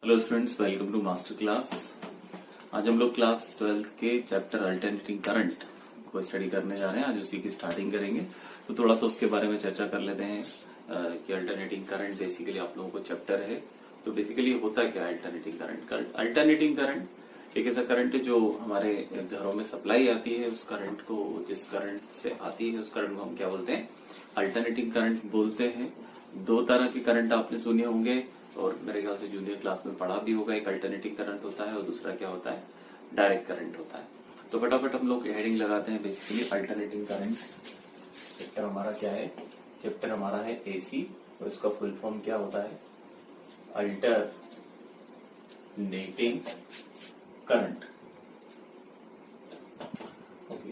Hello students, welcome to master class. आज हम लोग क्लास 12 के चैप्टर अल्टरनेटिंग करंट को स्टडी करने जा रहे हैं। आज उसी की स्टार्टिंग करेंगे, तो थोड़ा सा उसके बारे में चर्चा कर लेते हैं कि अल्टरनेटिंग करंट बेसिकली आप लोगों को चैप्टर है। तो बेसिकली होता क्या है अल्टरनेटिंग करंट? अल्टरनेटिंग करंट एक ऐसा करंट है जो हमारे घरों में सप्लाई आती है। उस करंट को, जिस करंट से आती है, उस करंट को हम क्या बोलते हैं? अल्टरनेटिंग करंट बोलते हैं। दो तरह के करंट आपने सुने होंगे और मेरे ख्याल से जूनियर क्लास में पढ़ा भी होगा। एक अल्टरनेटिंग करंट होता है और दूसरा क्या होता है? डायरेक्ट करंट होता है। तो फटाफट हम लोग हेडिंग लगाते हैं। बेसिकली अल्टरनेटिंग करंट चैप्टर हमारा क्या है? चैप्टर हमारा है एसी और इसका फुल फॉर्म क्या होता है? Alternating current. ओके,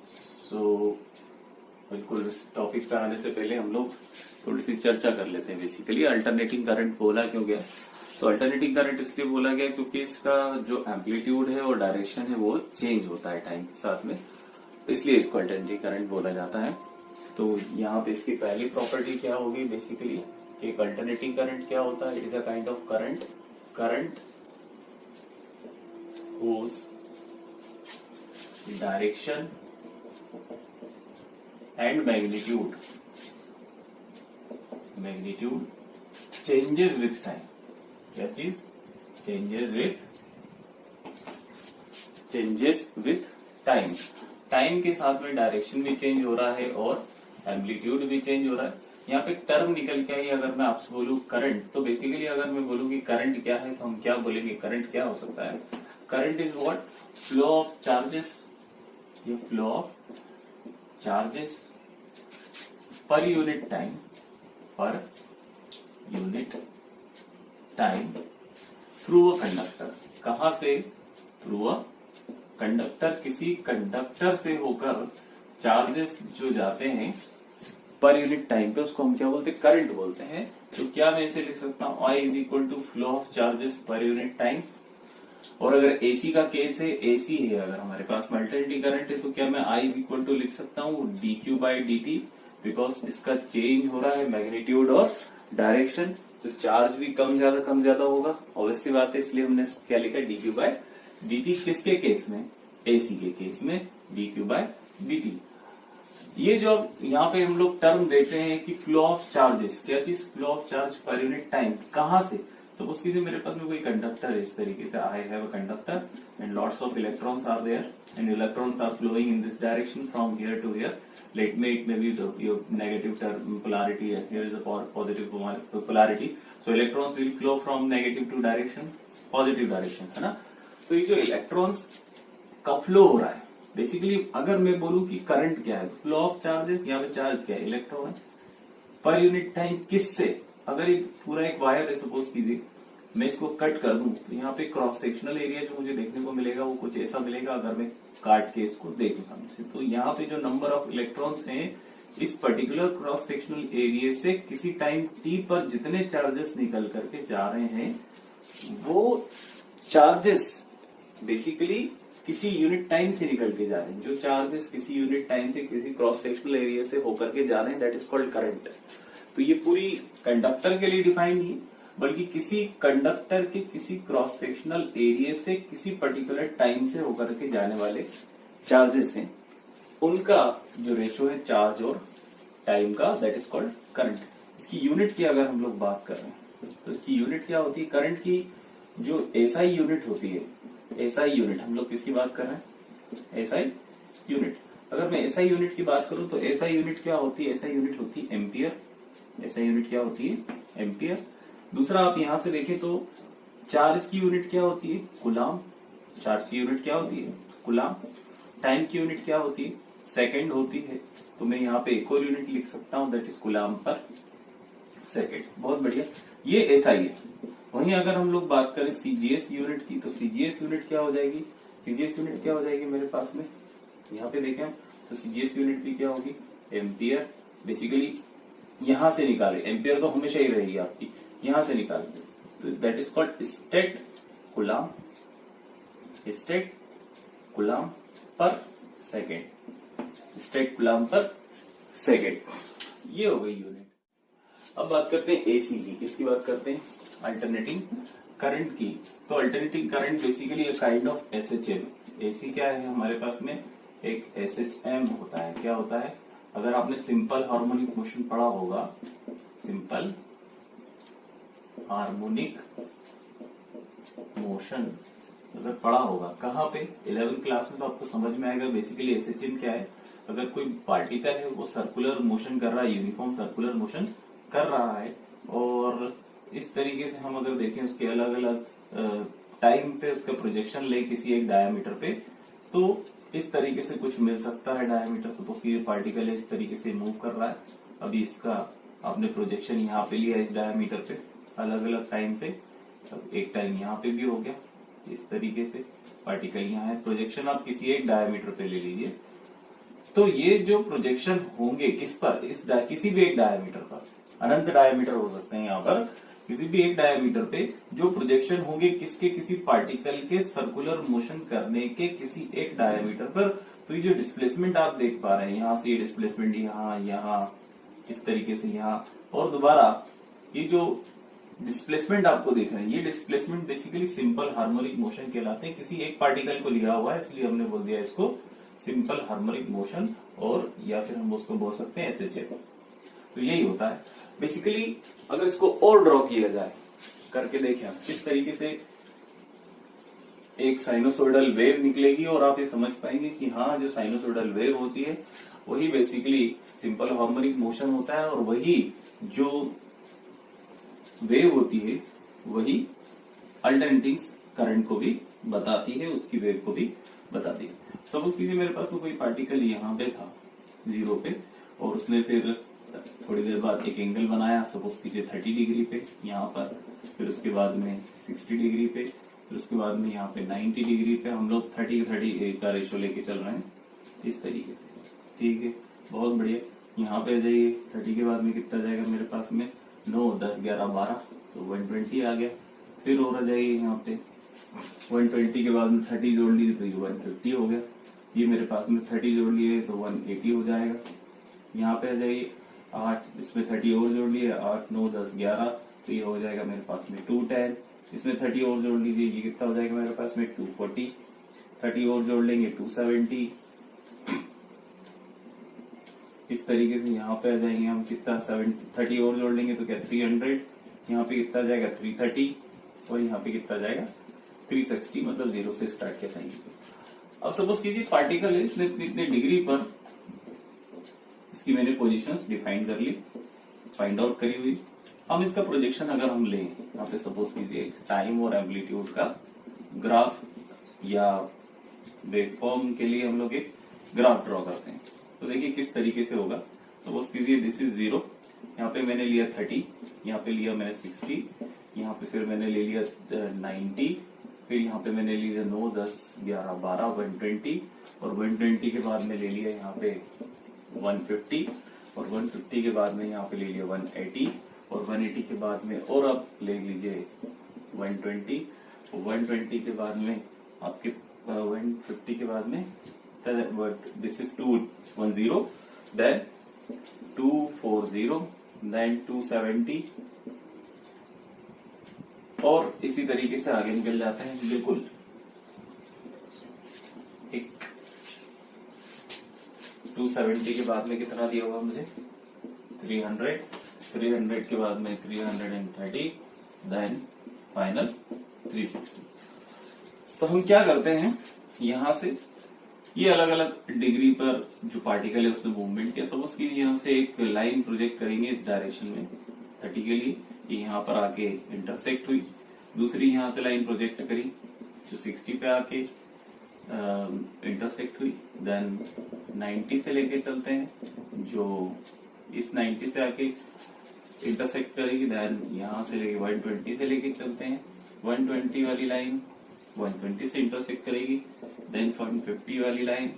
सो बिल्कुल इस टॉपिक पे आने से पहले हम लोग थोड़ी सी चर्चा कर लेते हैं। बेसिकली अल्टरनेटिंग करंट बोला क्यों गया? तो अल्टरनेटिंग करंट इसलिए बोला गया क्योंकि इसका जो एम्पलीट्यूड है और डायरेक्शन है वो चेंज होता है टाइम के साथ में, इसलिए इसको अल्टरनेटिंग करंट बोला जाता है। तो यहाँ पे इसकी पहली प्रॉपर्टी क्या होगी? बेसिकली एक अल्टरनेटिंग करंट क्या होता है? It is a kind of current whose direction and magnitude changes with time। क्या चीज? changes with time। टाइम के साथ में डायरेक्शन भी चेंज हो रहा है और एम्पलीट्यूड भी चेंज हो रहा है। यहाँ पे टर्म निकल के आई। अगर मैं आपसे बोलूं करंट, तो बेसिकली अगर मैं बोलूं कि करंट क्या है तो हम क्या बोलेंगे? करंट क्या हो सकता है? Current is what? Flow of charges. ये flow of charges per unit time through a conductor. कहां से? Through a conductor. किसी कंडक्टर से होकर चार्जेस जो जाते हैं पर यूनिट टाइम पे, उसको हम क्या बोलते हैं? करंट बोलते हैं। तो क्या मैं इसे लिख सकता हूं? I is equal to flow of charges per unit time. और अगर एसी का केस है, एसी है, अगर हमारे पास अल्टरनेटिंग करंट है, तो क्या मैं I इज इक्वल टू लिख सकता हूँ dq बाई dt, बिकॉज इसका चेंज हो रहा है मैग्नीट्यूड और डायरेक्शन। तो चार्ज भी कम ज्यादा होगा, ऑब्वियस सी बात है। इसलिए हमने क्या लिखा? dq by dt। किसके केस में? एसी के केस में dq बाई dt। ये जो यहाँ पे हम लोग टर्म देते हैं कि फ्लो ऑफ चार्जेस, क्या चीज? फ्लो ऑफ चार्ज पर यूनिट टाइम। कहां से? सपोज कीजिए मेरे पास में कोई कंडक्टर है, इस तरीके से I have a conductor and lots of electrons are there and electrons are flowing in this direction from here to here. Let me it may be your negative polarity, here is a positive polarity, so electrons will flow from negative to direction, positive direction, है ना। तो ये जो electrons का flow हो रहा है, basically अगर मैं बोलूं कि करंट क्या है, फ्लो ऑफ चार्जेस, यहाँ पे चार्ज क्या है? इलेक्ट्रॉन है, पर यूनिट टाइम किससे? अगर ये पूरा एक वायर है, सपोज कीजिए मैं इसको कट कर दूं, तो यहाँ पे क्रॉस सेक्शनल एरिया जो मुझे देखने को मिलेगा वो कुछ ऐसा मिलेगा अगर मैं काट के इसको देखूं सामने से। तो यहाँ पे जो नंबर ऑफ इलेक्ट्रॉन्स हैं इस पर्टिकुलर क्रॉस सेक्शनल एरिया से किसी टाइम टी पर जितने चार्जेस निकल करके जा रहे हैं, वो चार्जेस बेसिकली किसी यूनिट टाइम से निकल के जा रहे हैं। जो चार्जेस किसी यूनिट टाइम से किसी क्रॉस सेक्शनल एरिया से होकर के जा रहे हैं, दैट इज कॉल्ड करंट। तो ये पूरी कंडक्टर के लिए डिफाइंड नहीं, बल्कि किसी कंडक्टर के किसी क्रॉस सेक्शनल एरिया से किसी पर्टिकुलर टाइम से होकर के जाने वाले चार्जेस हैं, उनका जो रेशियो है चार्ज और टाइम का, दैट इज कॉल्ड करंट। इसकी यूनिट की अगर हम लोग बात कर रहे हैं तो इसकी यूनिट क्या होती है? करंट की जो एसआई यूनिट होती है, एसआई यूनिट, हम लोग किसकी बात कर रहे हैं? SI unit. अगर मैं एसआई यूनिट की बात करूं तो एसआई यूनिट क्या होती है? एसआई यूनिट होती है एम्पियर। एसआई यूनिट क्या होती है? एम्पियर। दूसरा आप यहां से देखें तो चार्ज की यूनिट क्या होती है? कूलाम। चार्ज की यूनिट क्या होती है? कूलाम। टाइम की यूनिट क्या होती है? सेकंड होती है। तो मैं यहाँ पे एक और यूनिट लिख सकता हूं, दैट इज कूलाम पर सेकंड। बहुत बढ़िया, ये एसआई है। वहीं अगर हम लोग बात करें सीजीएस यूनिट की, तो सीजीएस यूनिट क्या हो जाएगी? सीजीएस यूनिट क्या हो जाएगी मेरे पास में? यहाँ पे देखें तो सीजीएस यूनिट भी क्या होगी? एम्पियर। बेसिकली यहां से निकाले, एम्पियर तो हमेशा ही रहेगी आपकी, यहां से निकालेंगे तो that is called state coulomb. State coulomb पर सेकेंड। स्टेट कूलाम पर सेकेंड, ये हो गई यूनिट। अब बात करते हैं एसी की। किसकी बात करते हैं? अल्टरनेटिंग करंट की, तो alternating current basically a kind of SHM. AC क्या है हमारे पास में, एक एसएचएम होता है। क्या होता है, अगर आपने सिंपल हार्मोनिक मोशन पढ़ा होगा, सिंपल हार्मोनिक मोशन अगर पढ़ा होगा, कहाँ पे, 11वीं क्लास में, तो आपको समझ में आएगा बेसिकली एसएचएम क्या है। अगर कोई पार्टिकल है वो सर्कुलर मोशन कर रहा है, यूनिफॉर्म सर्कुलर मोशन कर रहा है, और इस तरीके से हम अगर देखें उसके अलग अलग टाइम पे उसका प्रोजेक्शन ले किसी एक डायमीटर पे, तो इस तरीके से कुछ मिल सकता है डायमीटर। सपोज कि ये पार्टिकल है इस तरीके से मूव कर रहा है, अभी इसका आपने प्रोजेक्शन यहाँ पे लिया इस डायमीटर पे अलग अलग टाइम पे, अब एक टाइम यहाँ पे भी हो गया, इस तरीके से पार्टिकल यहाँ है, प्रोजेक्शन आप किसी एक डायमीटर पे ले लीजिए। तो ये जो प्रोजेक्शन होंगे किस पर, किसी भी एक डायमीटर पर, अनंत डायमीटर हो सकते हैं यहाँ पर, किसी भी एक डायमीटर पे जो प्रोजेक्शन होंगे किसके, किसी पार्टिकल के सर्कुलर मोशन करने के किसी एक डायमीटर पर, तो ये जो डिस्प्लेसमेंट आप देख पा रहे हैं, यहाँ से ये डिस्प्लेसमेंट यहाँ इस तरीके से यहाँ, और दोबारा ये जो डिस्प्लेसमेंट आपको देख रहे हैं, ये displacement basically simple harmonic motion कहलाते हैं। किसी एक पार्टिकल को लिया हुआ है, इसलिए हमने बोल दिया इसको सिंपल हार्मोनिक मोशन, और या फिर हम उसको बोल सकते हैं एसएचएम। तो यही होता है बेसिकली। अगर इसको और ड्रॉ किया जाए, करके देखें आप किस तरीके से एक साइनोसोइडल वेव निकलेगी, और आप ये समझ पाएंगे कि हाँ, जो साइनोसोइडल वेव होती है वही बेसिकली सिंपल हार्मोनिक मोशन होता है, और वही जो वेव होती है वही अल्टरनेटिंग करंट को भी बताती है, उसकी वेव को भी बताती है। सपोज कीजिए मेरे पास में कोई पार्टिकल यहाँ पे था 0 पे, और उसने फिर थोड़ी देर बाद एक एंगल बनाया, सपोज कीजिए 30 डिग्री पे यहाँ पर, फिर उसके बाद में 60 डिग्री पे, फिर उसके बाद में यहाँ पे 90 डिग्री पे। हम लोग 30-30 का रेशो लेके चल रहे हैं इस तरीके से, ठीक है, बहुत बढ़िया। यहाँ पे आ जाइए, 30 के बाद में कितना जाएगा मेरे पास में, 9, 10, 11, 12, तो 120 आ गया। फिर और आ जाइए यहाँ पे 120 के बाद में 30 जोड़ लीजिए तो ये 150 हो गया। ये मेरे पास में 30 जोड़ लिए तो 180 हो जाएगा। यहाँ पे आ जाइए 8, इसमें 30 और जोड़ लिए, 8, 9, 10, 11, तो ये हो जाएगा मेरे पास में 210। इसमें 30 और जोड़ लीजिए, ये कितना हो जाएगा मेरे पास में 240। 30 और जोड़ लेंगे 270। इस तरीके से यहाँ पे आ जाएंगे हम, कितना 30 और जोड़ लेंगे तो क्या 300। यहाँ पे कितना जाएगा 330, और यहाँ पे कितना जाएगा 360, मतलब 0 से स्टार्ट किया था। अब सपोज कीजिए पार्टिकल है, इसने इतने डिग्री पर इसकी मैंने पोजीशंस डिफाइन कर ली, फाइंड आउट करी हुई। अब इसका प्रोजेक्शन अगर हम लें, यहाँ पे सपोज कीजिए टाइम और एम्पलीट्यूड का ग्राफ या वेवफॉर्म के लिए हम लोग एक ग्राफ ड्रॉ करते हैं, तो देखिए किस तरीके से होगा। सपोज कीजिए दिस इज 0, यहाँ पे मैंने लिया 30, यहाँ पे लिया मैंने 60, यहाँ पे फिर मैंने ले लिया 90, फिर यहाँ पे मैंने लिया 9, 10, 11, 12, 120, और 120 के बाद में ले लिया यहाँ पे 150, और 150 के बाद में यहाँ पे ले लिया 180, और 180 के बाद में और अब ले लीजिए 120, और 120 के बाद में आपके 150 के बाद में दिस इज 210, देन 240, देन 270, और इसी तरीके से आगे निकल जाते हैं। बिल्कुल एक 270 के बाद में कितना दिया होगा मुझे 300 के बाद में 330, देन फाइनल 360। तो हम क्या करते हैं, यहां से ये अलग अलग डिग्री पर जो पार्टिकल है उसने मूवमेंट किया। सपोज की यहाँ से एक लाइन प्रोजेक्ट करेंगे इस डायरेक्शन में 30 के लिए, ये यहाँ पर आके इंटरसेक्ट हुई। दूसरी यहाँ से लाइन प्रोजेक्ट करी जो 60 पे आके इंटरसेक्ट हुई। देन 90 से लेके चलते हैं जो इस 90 से आके इंटरसेक्ट करेगी। देन यहाँ से लेके 120 से लेके चलते हैं, 120 वाली लाइन 120 से इंटरसेक्ट करेगी। देन 150 वाली लाइन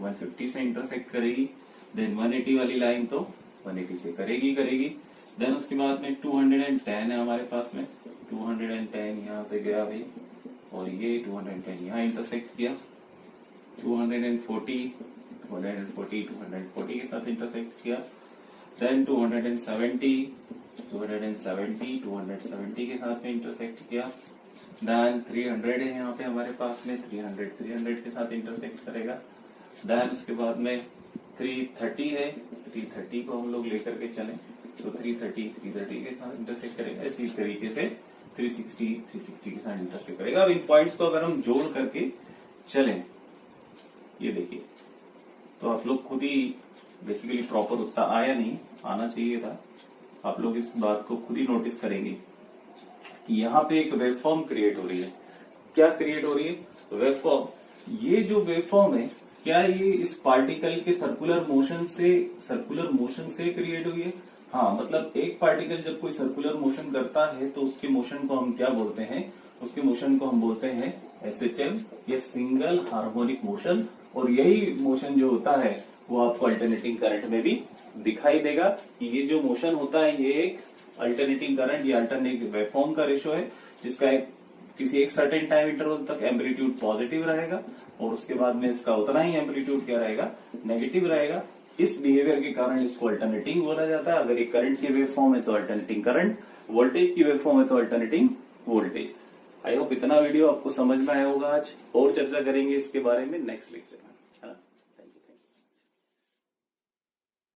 150 से इंटरसेक्ट करेगी। देन 180 वाली लाइन तो 180 से करेगी। देन उसके बाद में 210 है हमारे पास में, 210 यहाँ से गया भाई, और ये 210 यहाँ इंटरसेक्ट किया। 240 के साथ इंटरसेक्ट किया। देन 270 270 के साथ में इंटरसेक्ट किया। देन 300 है यहाँ पे हमारे पास में, 300 के साथ इंटरसेक्ट करेगा। देन उसके बाद में 330 है, 330 को हम लोग लेकर के चलें तो 330 के साथ इंटरसेक्ट करेगा। इसी तरीके से 360 के साथ इंटरसेक्ट करेगा। अब इन पॉइंट्स को अगर हम जोड़ करके चलें, ये देखिए, तो आप लोग खुद ही बेसिकली प्रॉपर उतना आया नहीं, आना चाहिए था। आप लोग इस बात को खुद ही नोटिस करेंगे कि यहाँ पे एक वेवफॉर्म क्रिएट हो रही है। क्या क्रिएट हो रही है? वेवफॉर्म। ये जो वेवफॉर्म है, क्या ये इस पार्टिकल के सर्कुलर मोशन से क्रिएट हुई है? हाँ, मतलब एक पार्टिकल जब कोई सर्कुलर मोशन करता है तो उसके मोशन को हम क्या बोलते हैं? उसके मोशन को हम बोलते हैं SHM या सिंगल हार्मोनिक मोशन। और यही मोशन जो होता है वो आपको अल्टरनेटिंग करंट में भी दिखाई देगा कि ये जो मोशन होता है ये एक अल्टरनेटिंग करंट या अल्टरनेटिव वेवफॉर्म का रेशो है, जिसका किसी एक सर्टेन टाइम इंटरवल तक एम्पलीट्यूड पॉजिटिव रहेगा और उसके बाद में इसका उतना ही एम्पलीट्यूड क्या रहेगा? नेगेटिव रहेगा। इस बिहेवियर के कारण इसको अल्टरनेटिंग बोला जाता है। अगर ये करंट की वेवफॉर्म है तो अल्टरनेटिंग करंट, वोल्टेज की वेवफॉर्म है तो अल्टरनेटिंग वोल्टेज। आई होप इतना वीडियो आपको समझ में आया होगा। आज और चर्चा करेंगे इसके बारे में नेक्स्ट लेक्चर में।